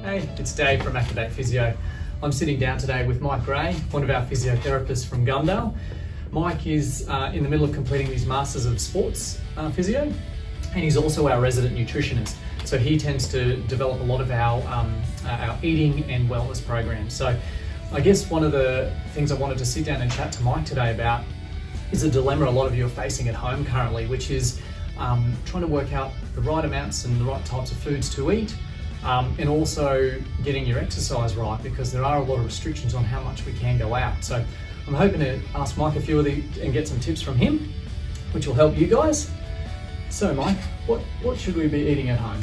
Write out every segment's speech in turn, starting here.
Hey, it's Dave from Activate Physio. I'm sitting down today with Mike Gray, one of our physiotherapists from Gundale. Mike is in the middle of completing his Masters of Sports Physio, and he's also our resident nutritionist. So he tends to develop a lot of our eating and wellness programs. So I guess one of the things I wanted to sit down and chat to Mike today about is a dilemma a lot of you are facing at home currently, which is trying to work out the right amounts and the right types of foods to eat, and also getting your exercise right, because there are a lot of restrictions on how much we can go out. So I'm hoping to ask Mike a few of these and get some tips from him, which will help you guys. So Mike, what should we be eating at home?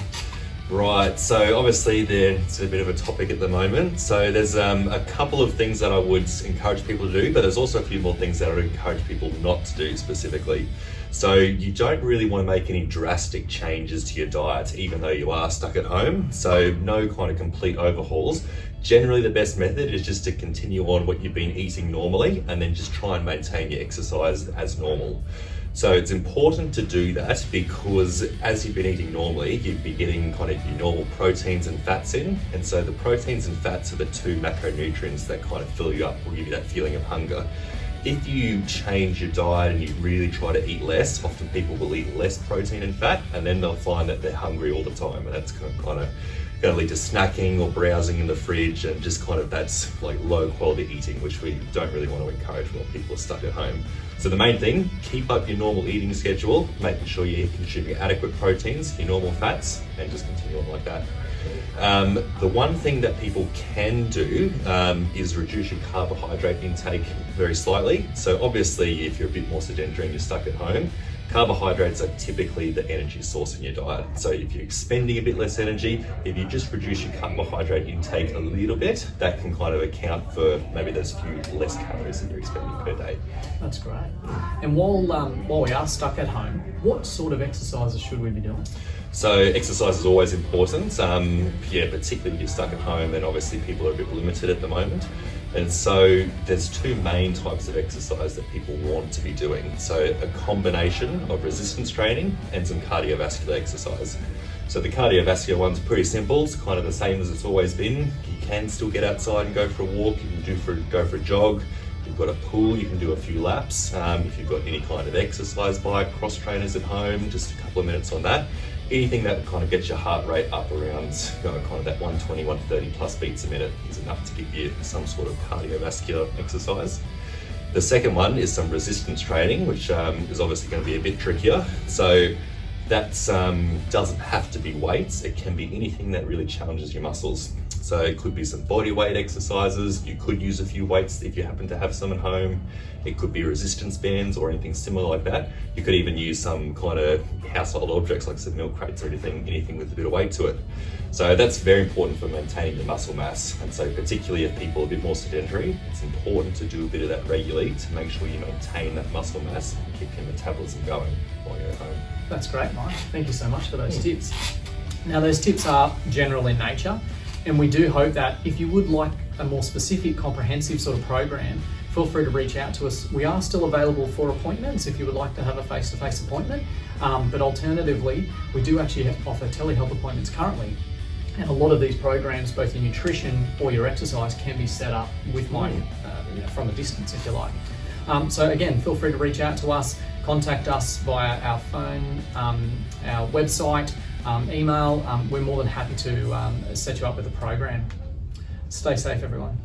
Right, so obviously it's a bit of a topic at the moment. So there's a couple of things that I would encourage people to do, but there's also a few more things that I would encourage people not to do specifically. So you don't really want to make any drastic changes to your diet, even though you are stuck at home. So no kind of complete overhauls. Generally the best method is just to continue on what you've been eating normally, and then just try and maintain your exercise as normal. So it's important to do that because as you've been eating normally, you'd be getting kind of your normal proteins and fats in. And so the proteins and fats are the two macronutrients that kind of fill you up, will give you that feeling of hunger. If you change your diet and you really try to eat less, often people will eat less protein and fat, and then they'll find that they're hungry all the time. And that's kind of going to lead to snacking or browsing in the fridge, and just kind of that's like low quality eating, which we don't really want to encourage while people are stuck at home. So the main thing, keep up your normal eating schedule, making sure you're consuming adequate proteins, your normal fats, and just continue on like that. The one thing that people can do is reduce your carbohydrate intake very slightly. So obviously if you're a bit more sedentary and you're stuck at home, carbohydrates are typically the energy source in your diet. So if you're expending a bit less energy, if you just reduce your carbohydrate intake a little bit, that can kind of account for maybe those few less calories that you're expending per day. That's great. And while we are stuck at home, what sort of exercises should we be doing? So exercise is always important, particularly if you're stuck at home, and obviously people are a bit limited at the moment. And so there's two main types of exercise that people want to be doing. So a combination of resistance training and some cardiovascular exercise. So the cardiovascular one's pretty simple. It's kind of the same as it's always been. You can still get outside and go for a walk. You can go for a jog. If you've got a pool, you can do a few laps. If you've got any kind of exercise bike, cross trainers at home, just a couple of minutes on that. Anything that kind of gets your heart rate up around kind of that 120, 130 plus beats a minute is enough to give you some sort of cardiovascular exercise. The second one is some resistance training, which is obviously going to be a bit trickier. So that doesn't have to be weights. It can be anything that really challenges your muscles. So it could be some body weight exercises. You could use a few weights if you happen to have some at home. It could be resistance bands or anything similar like that. You could even use some kind of household objects like some milk crates or anything with a bit of weight to it. So that's very important for maintaining your muscle mass. And so particularly if people are a bit more sedentary, it's important to do a bit of that regularly to make sure you maintain that muscle mass and keep your metabolism going while you're at home. That's great, Mike. Thank you so much for those tips. Now, those tips are general in nature, and we do hope that if you would like a more specific, comprehensive sort of program, feel free to reach out to us. We are still available for appointments if you would like to have a face-to-face appointment, but alternatively, we do actually offer telehealth appointments currently. And a lot of these programs, both your nutrition or your exercise, can be set up with Mike from a distance, if you like. So again, feel free to reach out to us, contact us via our phone, our website, email. We're more than happy to set you up with a program. Stay safe, everyone.